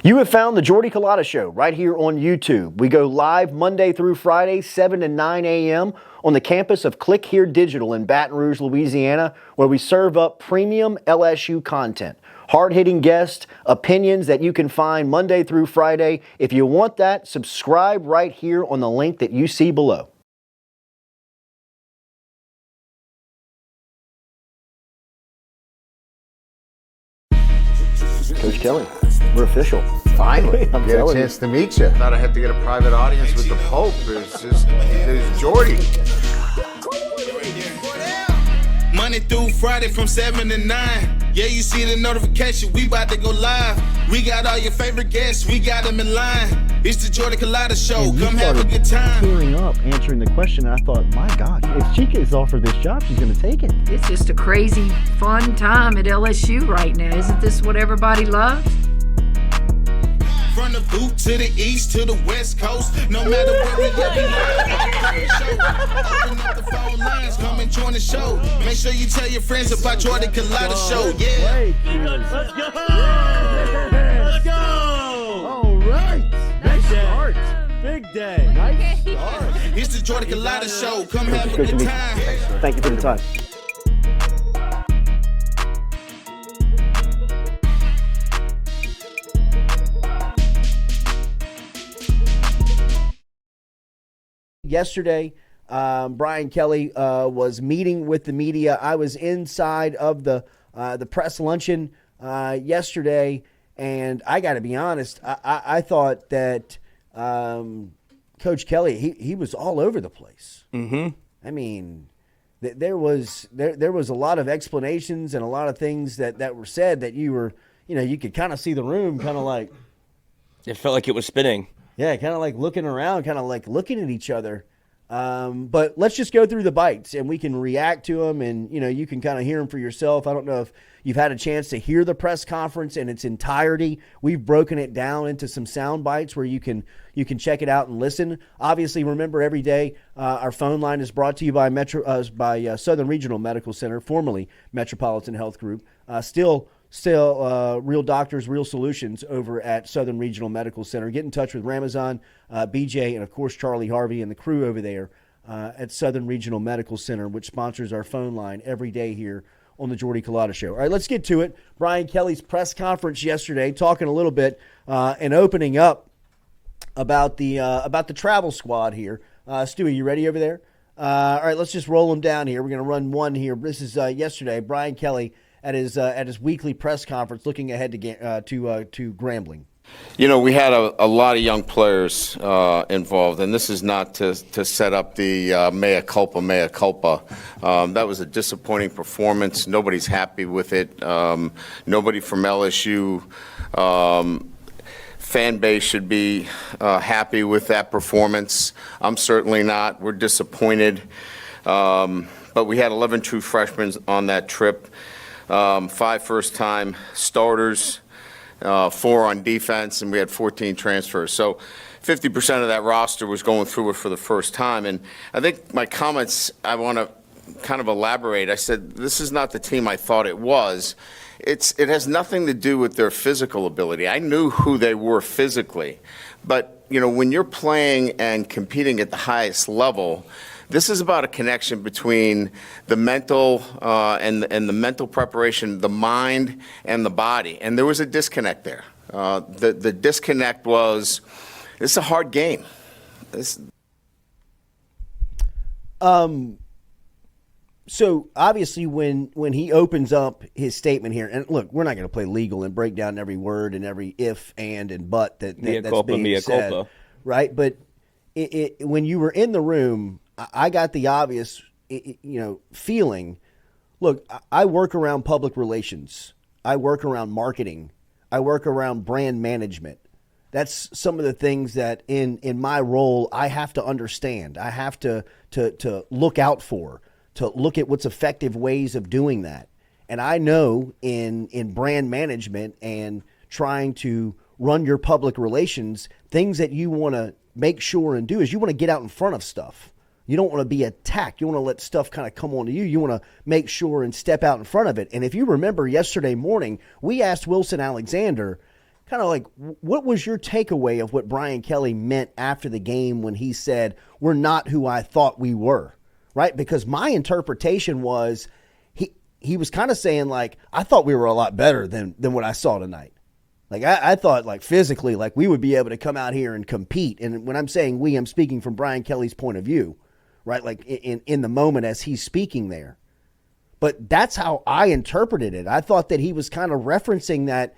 You have found the Jordy Culotta Show right here on YouTube. We go live Monday through Friday, 7 to 9 a.m. on the campus of Click Here Digital in Baton Rouge, Louisiana, where we serve up premium LSU content. Hard-hitting guests, opinions that you can find Monday through Friday. If you want that, subscribe right here on the link that you see below. Coach Kelly, we're official. Finally, I'm get a telling chance to meet you. Thought I had to get a private audience with the Pope. There's Jordy. Monday through Friday from 7 to 9. Yeah, you see the notification, we about to go live. We got all your favorite guests, we got them in line. It's the Jordy Culotta Show, come have a good time. Tearing up, answering the question, and I thought, my God, if she gets offered this job, she's going to take it. It's just a crazy, fun time at LSU right now. Isn't this what everybody loves? From the boot to the east to the west coast, no matter where we at, open up the phone lines, come and join the show. Make sure you tell your friends about Jordy Culotta Show, yeah. Let's go! Let's go! All right. Big start. Big day. Nice start. It's the Jordy Culotta Show, come have a good time. Thank you for the time. Yesterday, Brian Kelly was meeting with the media. I was inside of the press luncheon yesterday, and I got to be honest, I thought that Coach Kelly he was all over the place. Mm-hmm. I mean, there was a lot of explanations and a lot of things that were said that you could kind of see the room kind of like. It felt like it was spinning. Yeah, kind of like looking around, kind of like looking at each other. But let's just go through the bites and we can react to them, and you can kind of hear them for yourself. I don't know if you've had a chance to hear the press conference in its entirety. We've broken it down into some sound bites where you can check it out and listen. Obviously, remember every day our phone line is brought to you by Southern Regional Medical Center, formerly Metropolitan Health Group. Still real doctors, real solutions over at Southern Regional Medical Center. Get in touch with Ramazan, BJ, and, of course, Charlie Harvey and the crew over there at Southern Regional Medical Center, which sponsors our phone line every day here on the Jordy Culotta Show. All right, let's get to it. Brian Kelly's press conference yesterday, talking a little bit and opening up about the travel squad here. Stewie, you ready over there? All right, let's just roll them down here. We're going to run one here. This is yesterday, Brian Kelly at his weekly press conference, looking ahead to Grambling. We had a lot of young players involved, and this is not to set up the mea culpa. That was a disappointing performance. Nobody's happy with it. Nobody from LSU fan base should be happy with that performance. I'm certainly not. We're disappointed. But we had 11 true freshmen on that trip. 5 first-time starters, 4 on defense, and we had 14 transfers. So 50% of that roster was going through it for the first time. And I think my comments, I want to kind of elaborate. I said, this is not the team I thought it was. It has nothing to do with their physical ability. I knew who they were physically. But, when you're playing and competing at the highest level, this is about a connection between the mental and the mental preparation, the mind and the body. And there was a disconnect there. The disconnect was, this is a hard game. So obviously when he opens up his statement here, and look, we're not going to play legal and break down every word and every if, and but that's being said, right? But when you were in the room, I got the obvious, feeling. Look, I work around public relations. I work around marketing. I work around brand management. That's some of the things that in my role I have to understand. I have to look out for, to look at what's effective ways of doing that. And I know in brand management and trying to run your public relations, things that you want to make sure and do is you want to get out in front of stuff. You don't want to be attacked. You want to let stuff kind of come onto you. You want to make sure and step out in front of it. And if you remember yesterday morning, we asked Wilson Alexander, kind of like, what was your takeaway of what Brian Kelly meant after the game when he said, we're not who I thought we were, right? Because my interpretation was he was kind of saying, like, I thought we were a lot better than what I saw tonight. Like, I thought, like, physically, like, we would be able to come out here and compete. And when I'm saying we, I'm speaking from Brian Kelly's point of view, right? Like, in the moment as he's speaking there. But that's how I interpreted it. I thought that he was kind of referencing that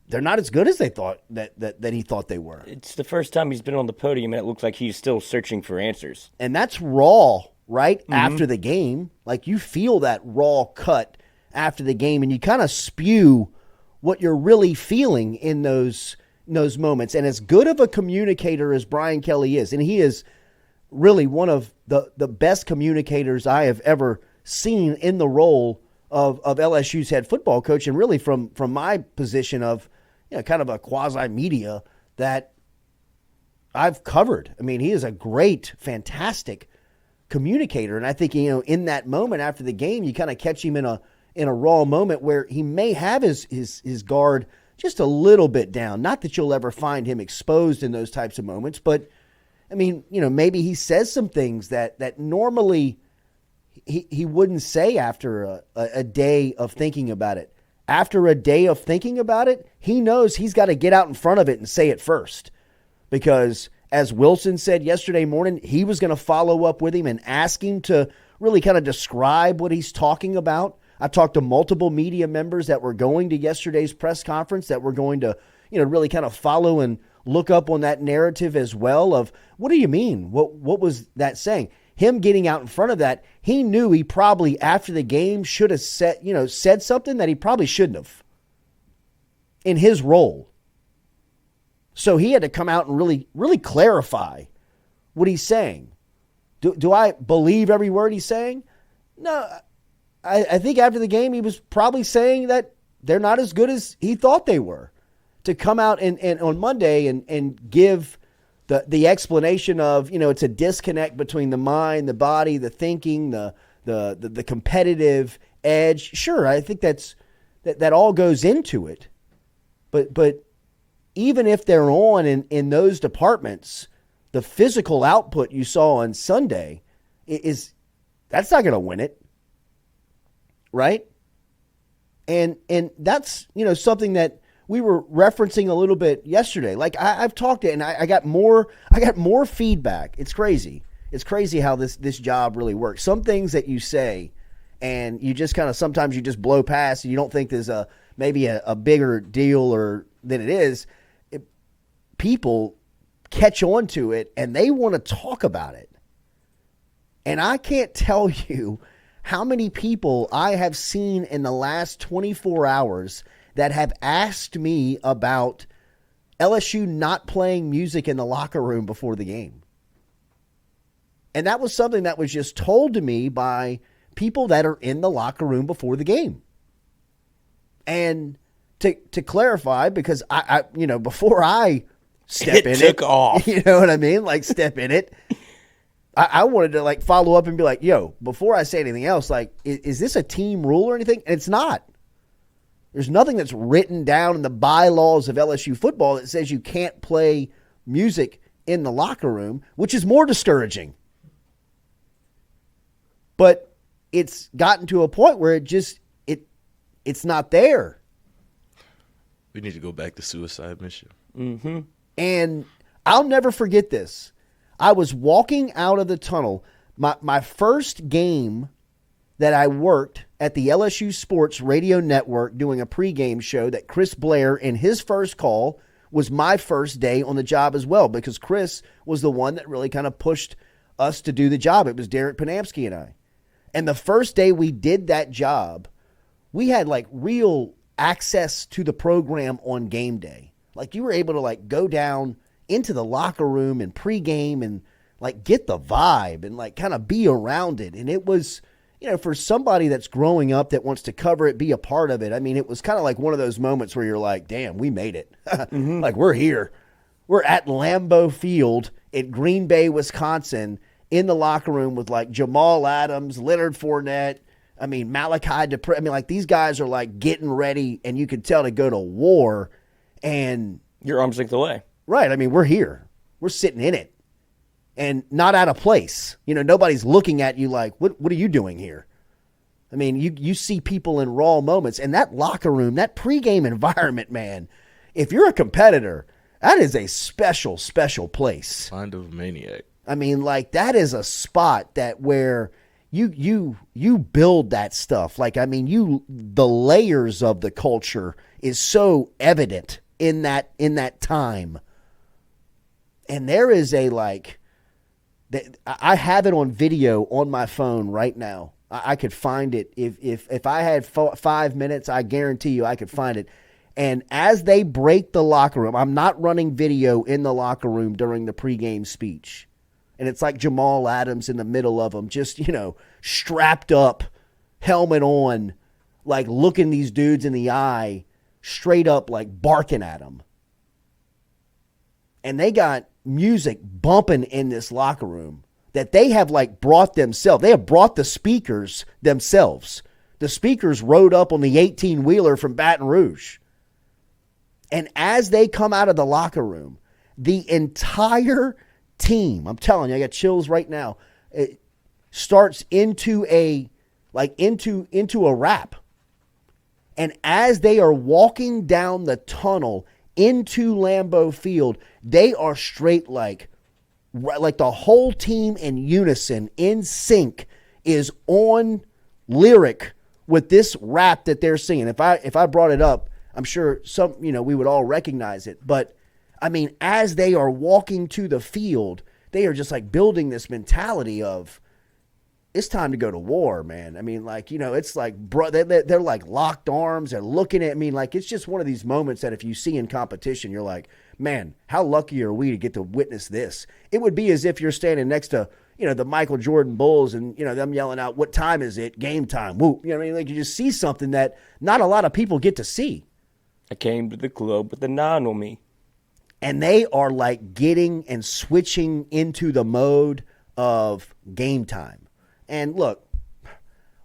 they're not as good as they thought that he thought they were. It's the first time he's been on the podium, and it looks like he's still searching for answers. And that's raw, right? Mm-hmm. After the game. Like, you feel that raw cut after the game, and you kind of spew what you're really feeling in those moments. And as good of a communicator as Brian Kelly is, and he is really one of the best communicators I have ever seen in the role of LSU's head football coach, and really from my position of, you know, kind of a quasi-media that I've covered. I mean, he is a great, fantastic communicator, and I think, you know, in that moment after the game, you kind of catch him in a raw moment where he may have his guard just a little bit down. Not that you'll ever find him exposed in those types of moments, but I mean, you know, maybe he says some things that normally he wouldn't say after a day of thinking about it. After a day of thinking about it, he knows he's got to get out in front of it and say it first. Because as Wilson said yesterday morning, he was going to follow up with him and ask him to really kind of describe what he's talking about. I talked to multiple media members that were going to yesterday's press conference that were going to, you know, really kind of follow and look up on that narrative as well of, what do you mean? What was that saying? Him getting out in front of that, he knew he probably after the game should have said something that he probably shouldn't have in his role. So he had to come out and really, really clarify what he's saying. Do I believe every word he's saying? No, I think after the game he was probably saying that they're not as good as he thought they were. To come out and on Monday and give the explanation of, you know, it's a disconnect between the mind, the body, the thinking, the competitive edge. Sure, I think that all goes into it. But even if they're on in those departments, the physical output you saw on Sunday that's not going to win it. Right? And that's, you know, something that we were referencing a little bit yesterday. Like I've talked to, and I got more feedback. It's crazy. It's crazy how this job really works. Some things that you say and you just kind of, sometimes you just blow past and you don't think there's maybe a bigger deal than it is. People catch on to it and they want to talk about it. And I can't tell you how many people I have seen in the last 24 hours that have asked me about LSU not playing music in the locker room before the game. And that was something that was just told to me by people that are in the locker room before the game. And to clarify, because I you know, before I step in it, took off. You know what I mean? Like, step in it. I wanted to like follow up and be like, yo, before I say anything else, like, is this a team rule or anything? And it's not. There's nothing that's written down in the bylaws of LSU football that says you can't play music in the locker room, which is more discouraging. But it's gotten to a point where it's not there. We need to go back to suicide mission. Mm-hmm. And I'll never forget this. I was walking out of the tunnel. My first game that I worked at the LSU Sports Radio Network doing a pregame show that Chris Blair, in his first call, was my first day on the job as well, because Chris was the one that really kind of pushed us to do the job. It was Derek Panamsky and I. And the first day we did that job, we had like real access to the program on game day. Like, you were able to like go down into the locker room and pregame and like get the vibe and like kind of be around it. And it was, you know, for somebody that's growing up that wants to cover it, be a part of it. I mean, it was kind of like one of those moments where you're like, damn, we made it. Mm-hmm. Like, we're here. We're at Lambeau Field in Green Bay, Wisconsin, in the locker room with like Jamal Adams, Leonard Fournette, I mean, Malachi Dupre. I mean, like, these guys are like getting ready, and you can tell to go to war. And You're arm's length away. right, I mean, we're here. We're sitting in it. And not out of place. You know, nobody's looking at you like, what are you doing here? I mean, you see people in raw moments. And that locker room, that pregame environment, man, if you're a competitor, that is a special, special place. Mind of a maniac. I mean, like, that is a spot that where you build that stuff. Like, I mean, the layers of the culture is so evident in that time. And there is a, like, I have it on video on my phone right now. I could find it. If I had 5 minutes, I guarantee you I could find it. And as they break the locker room, I'm not running video in the locker room during the pregame speech. And it's like Jamal Adams in the middle of them, just, you know, strapped up, helmet on, like looking these dudes in the eye, straight up like barking at them. And they got music bumping in this locker room that they have like brought themselves. They have brought the speakers themselves. The speakers rode up on the 18-wheeler from Baton Rouge. And as they come out of the locker room, the entire team, I'm telling you, I got chills right now, it starts into a rap. And as they are walking down the tunnel into Lambeau Field, they are straight like the whole team in unison, in sync, is on lyric with this rap that they're singing. If I brought it up, I'm sure we would all recognize it. But I mean, as they are walking to the field, they are just like building this mentality of, it's time to go to war, man. I mean, like, you know, it's like, bro, they're like locked arms and looking at me. Like, it's just one of these moments that if you see in competition, you're like, man, how lucky are we to get to witness this? It would be as if you're standing next to, you know, the Michael Jordan Bulls and, you know, them yelling out, what time is it? Game time. Whoop. You know what I mean? Like, you just see something that not a lot of people get to see. I came to the club with the 9 on me. And they are like getting and switching into the mode of game time. And look,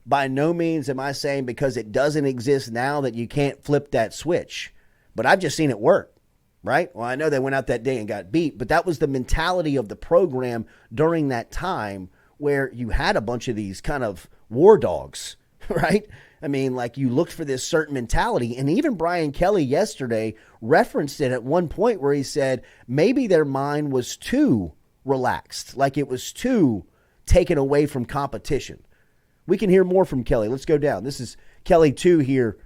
by no means am I saying because it doesn't exist now that you can't flip that switch. But I've just seen it work, right? Well, I know they went out that day and got beat, but that was the mentality of the program during that time where you had a bunch of these kind of war dogs, right? I mean, like, you looked for this certain mentality. And even Brian Kelly yesterday referenced it at one point where he said maybe their mind was too relaxed, like it was too taken away from competition. We can hear more from Kelly. Let's go down. This is Kelly 2 here,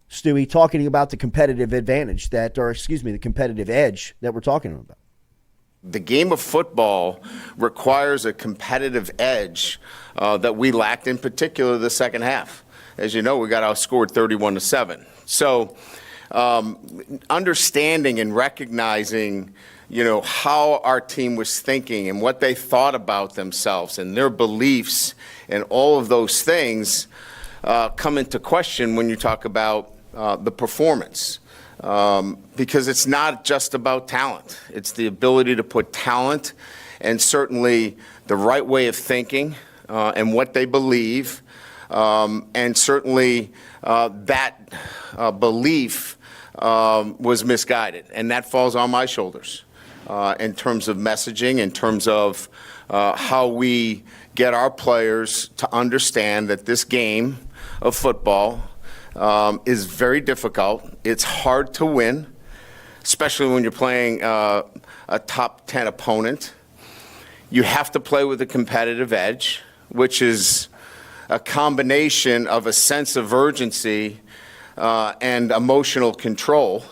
Stewie, talking about the competitive advantage the competitive edge that we're talking about. The game of football requires a competitive edge that we lacked, in particular the second half. As you know, we got outscored 31-7. So understanding and recognizing, you know, how our team was thinking and what they thought about themselves and their beliefs and all of those things come into question when you talk about the performance. Because it's not just about talent. It's the ability to put talent and certainly the right way of thinking and what they believe. And certainly that belief was misguided. And that falls on my shoulders in terms of messaging, in terms of how we get our players to understand that this game of football is very difficult. It's hard to win, especially when you're playing a top 10 opponent. You have to play with a competitive edge, which is a combination of a sense of urgency and emotional control.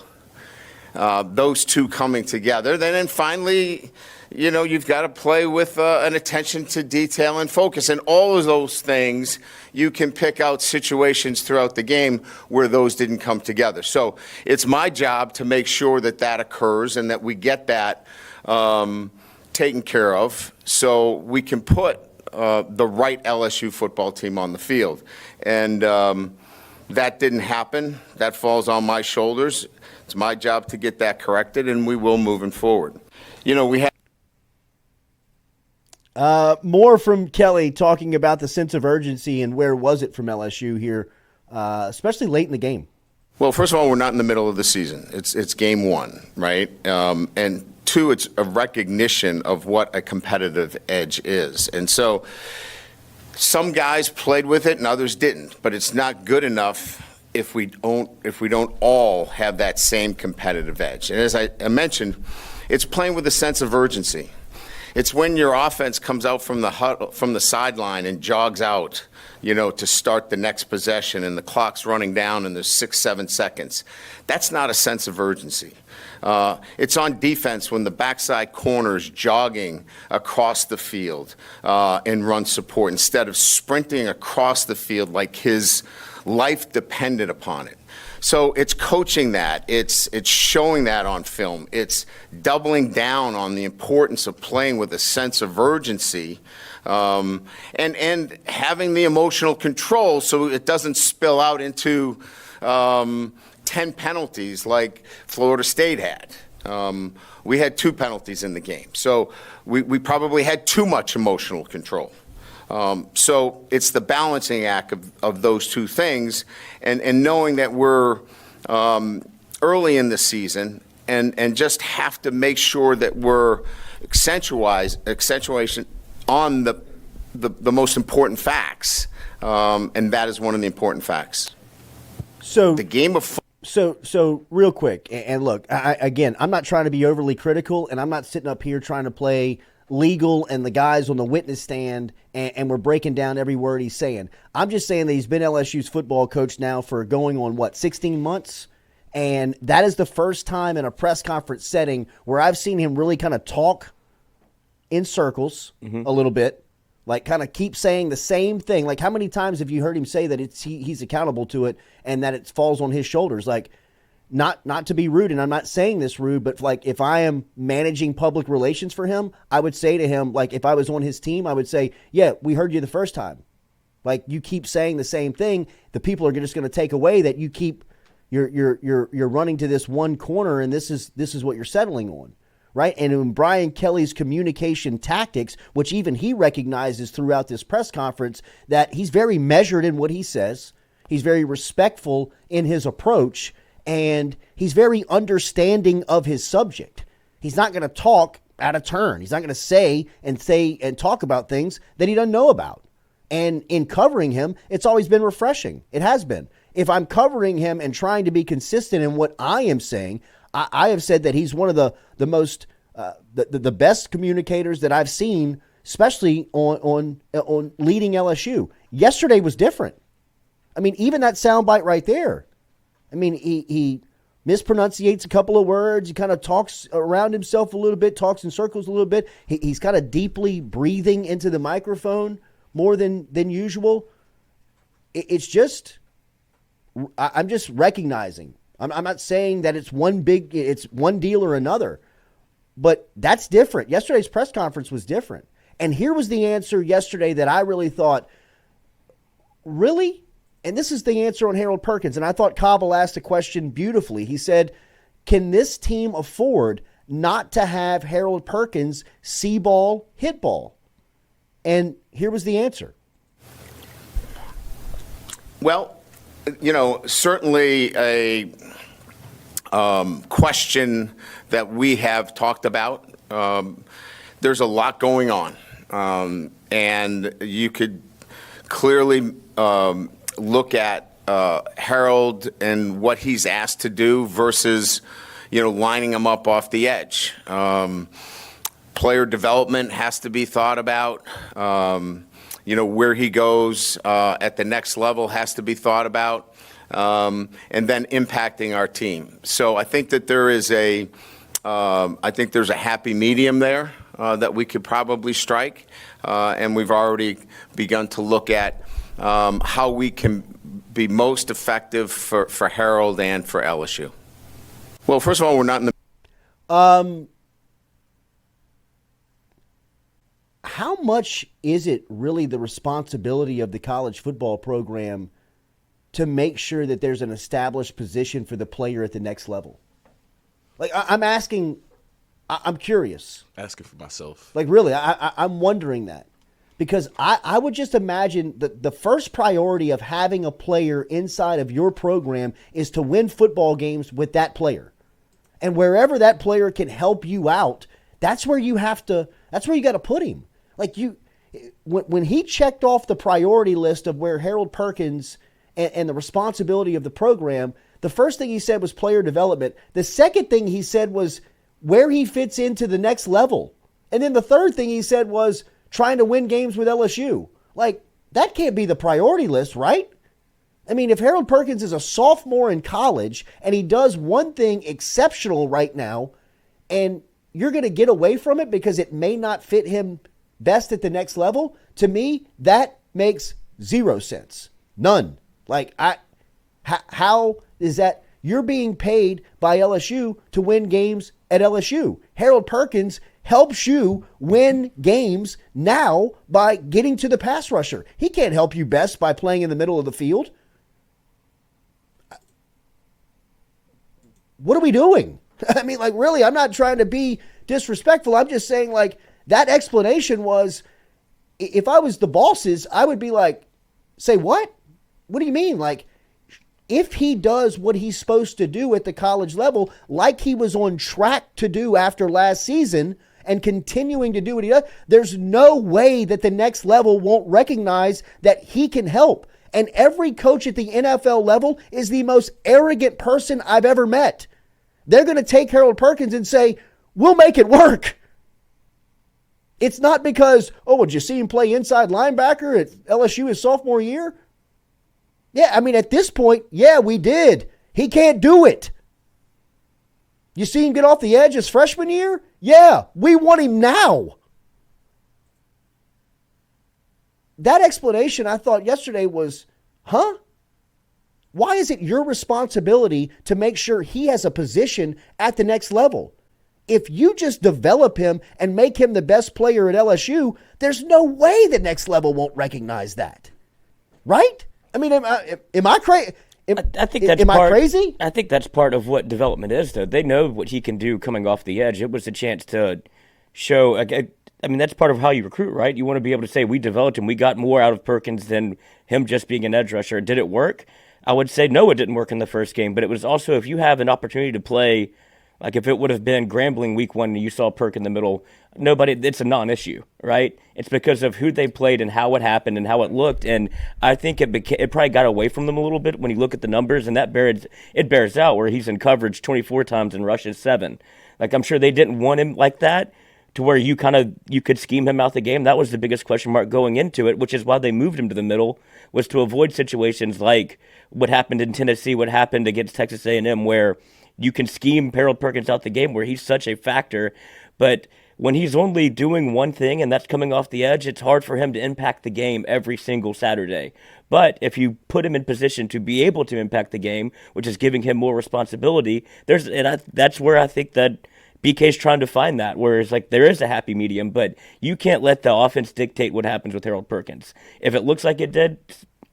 Those two coming together. Then finally, you know, you've got to play with an attention to detail and focus. And all of those things, you can pick out situations throughout the game where those didn't come together. So it's my job to make sure that that occurs and that we get that taken care of so we can put the right LSU football team on the field. And that didn't happen. That falls on my shoulders. It's my job to get that corrected, and we will moving forward. You know, we have. More from Kelly talking about the sense of urgency and where was it from LSU here, especially late in the game. Well, first of all, we're not in the middle of the season. It's game one, right? And two, it's a recognition of what a competitive edge is. And so some guys played with it and others didn't, but it's not good enough if we don't all have that same competitive edge. And as I mentioned, it's playing with a sense of urgency. It's when your offense comes out from the sideline and jogs out, to start the next possession, and the clock's running down and there's 6-7 seconds. That's not a sense of urgency. It's on defense when the backside corner's jogging across the field in run support instead of sprinting across the field like his life depended upon it. So it's coaching that. It's showing that on film. It's doubling down on the importance of playing with a sense of urgency and having the emotional control so it doesn't spill out into 10 penalties like Florida State had. We had 2 penalties in the game. So we probably had too much emotional control. So it's the balancing act of those two things and knowing that we're early in the season and just have to make sure that we're accentuation on the most important facts. And that is one of the important facts. So the game of So real quick, and look, I'm not trying to be overly critical, and I'm not sitting up here trying to play legal and the guys on the witness stand, and we're breaking down every word he's saying. I'm just saying that he's been LSU's football coach now for going on, 16 months? And that is the first time in a press conference setting where I've seen him really kind of talk in circles a little bit, like kind of keep saying the same thing. Like, how many times have you heard him say that he's accountable to it and that it falls on his shoulders? Like, not to be rude, and I'm not saying this rude, but like if I am managing public relations for him, I would say to him, like if I was on his team, I would say, yeah, we heard you the first time. Like, you keep saying the same thing, the people are just going to take away that you keep you're running to this one corner, and this is what you're settling on. Right. And in Brian Kelly's communication tactics, which even he recognizes throughout this press conference, that he's very measured in what he says. He's very respectful in his approach, and he's very understanding of his subject. He's not going to talk out of turn. He's not going to say and talk about things that he doesn't know about. And in covering him, it's always been refreshing. It has been. If I'm covering him and trying to be consistent in what I am saying, I have said that he's one of the most the best communicators that I've seen, especially on leading LSU. Yesterday was different. I mean, even that soundbite right there. I mean, he mispronunciates a couple of words. He kind of talks around himself a little bit, talks in circles a little bit. He's kind of deeply breathing into the microphone more than usual. It's just, I'm just recognizing. I'm not saying that it's one deal or another, but that's different. Yesterday's press conference was different. And here was the answer yesterday that I really thought, really? And this is the answer on Harold Perkins. And I thought Cobble asked a question beautifully. He said, can this team afford not to have Harold Perkins see ball, hit ball? And here was the answer. Well, certainly a question that we have talked about. There's a lot going on. And you could clearly look at Harold and what he's asked to do versus, lining him up off the edge. Player development has to be thought about. Where he goes at the next level has to be thought about, and then impacting our team. So I think that there's a happy medium there that we could probably strike, and we've already begun to look at how we can be most effective for Harold and for LSU. Well, first of all, we're not in the. How much is it really the responsibility of the college football program to make sure that there's an established position for the player at the next level? Like, I'm asking I'm curious. Asking for myself. Like, really, I'm wondering that. Because I would just imagine that the first priority of having a player inside of your program is to win football games with that player. And wherever that player can help you out, that's where you got to put him. Like when he checked off the priority list of where Harold Perkins and the responsibility of the program, the first thing he said was player development. The second thing he said was where he fits into the next level. And then the third thing he said was trying to win games with LSU. Like, that can't be the priority list, right? I mean, if Harold Perkins is a sophomore in college and he does one thing exceptional right now, and you're going to get away from it because it may not fit him best at the next level, to me, that makes zero sense. None. Like, how is that? You're being paid by LSU to win games at LSU. Harold Perkins helps you win games now by getting to the pass rusher. He can't help you best by playing in the middle of the field. What are we doing? I mean, like, really, I'm not trying to be disrespectful. I'm just saying, like, that explanation was, if I was the bosses, I would be like, say what? What do you mean? Like, if he does what he's supposed to do at the college level, like he was on track to do after last season and continuing to do what he does, there's no way that the next level won't recognize that he can help. And every coach at the NFL level is the most arrogant person I've ever met. They're going to take Harold Perkins and say, we'll make it work. It's not because, oh, did you see him play inside linebacker at LSU his sophomore year? Yeah, I mean, at this point, yeah, we did. He can't do it. You see him get off the edge his freshman year? Yeah, we want him now. That explanation I thought yesterday was, huh? Why is it your responsibility to make sure he has a position at the next level? If you just develop him and make him the best player at LSU, there's no way the next level won't recognize that. Right? I mean, am I crazy? I think that's am I crazy? I think that's part of what development is, though. They know what he can do coming off the edge. It was a chance to show. I mean, that's part of how you recruit, right? You want to be able to say, we developed him. We got more out of Perkins than him just being an edge rusher. Did it work? I would say no, it didn't work in the first game. But it was also, if you have an opportunity to play, like if it would have been Grambling week 1 and you saw Perk in the middle, it's a non-issue, right? It's because of who they played and how it happened and how it looked. And I think it probably got away from them a little bit when you look at the numbers, and it bears out where he's in coverage 24 times and rushes 7. Like, I'm sure they didn't want him like that to where you could scheme him out the game. That was the biggest question mark going into it, which is why they moved him to the middle, was to avoid situations like what happened in Tennessee, what happened against Texas A&M, where you can scheme Harold Perkins out the game where he's such a factor. But when he's only doing one thing and that's coming off the edge, it's hard for him to impact the game every single Saturday. But if you put him in position to be able to impact the game, which is giving him more responsibility, that's where I think that BK's trying to find that, whereas like there is a happy medium, but you can't let the offense dictate what happens with Harold Perkins. If it looks like it did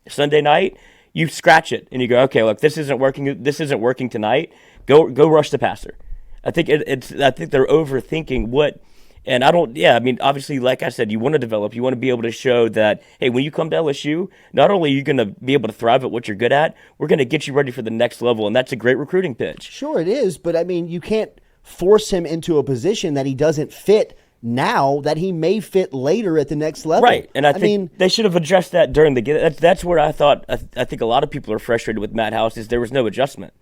Sunday night, you scratch it and you go, okay, look, this isn't working tonight. Go rush the passer. I think I think they're overthinking what, and I mean, obviously, like I said, you want to develop, you want to be able to show that, hey, when you come to LSU, not only are you going to be able to thrive at what you're good at, we're going to get you ready for the next level, and that's a great recruiting pitch. Sure it is, but I mean, you can't force him into a position that he doesn't fit now, that he may fit later at the next level. Right, and I think they should have addressed that during the game. That's where I think a lot of people are frustrated with Matt House is there was no adjustment.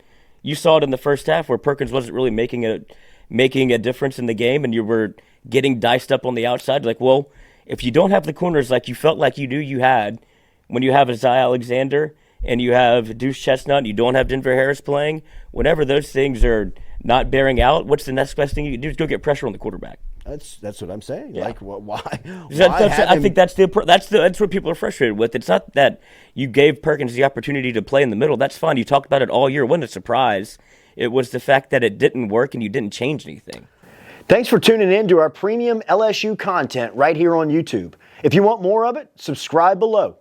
You saw it in the first half where Perkins wasn't really making a difference in the game, and you were getting diced up on the outside. Like, well, if you don't have the corners like you felt like you knew you had when you have Isaiah Alexander and you have Deuce Chestnut and you don't have Denver Harris playing, whenever those things are not bearing out, what's the next best thing you can do is go get pressure on the quarterback. That's what I'm saying. Yeah. Like, why I think that's what people are frustrated with. It's not that you gave Perkins the opportunity to play in the middle. That's fine. You talked about it all year. It wasn't a surprise. It was the fact that it didn't work and you didn't change anything. Thanks for tuning in to our premium LSU content right here on YouTube. If you want more of it, subscribe below.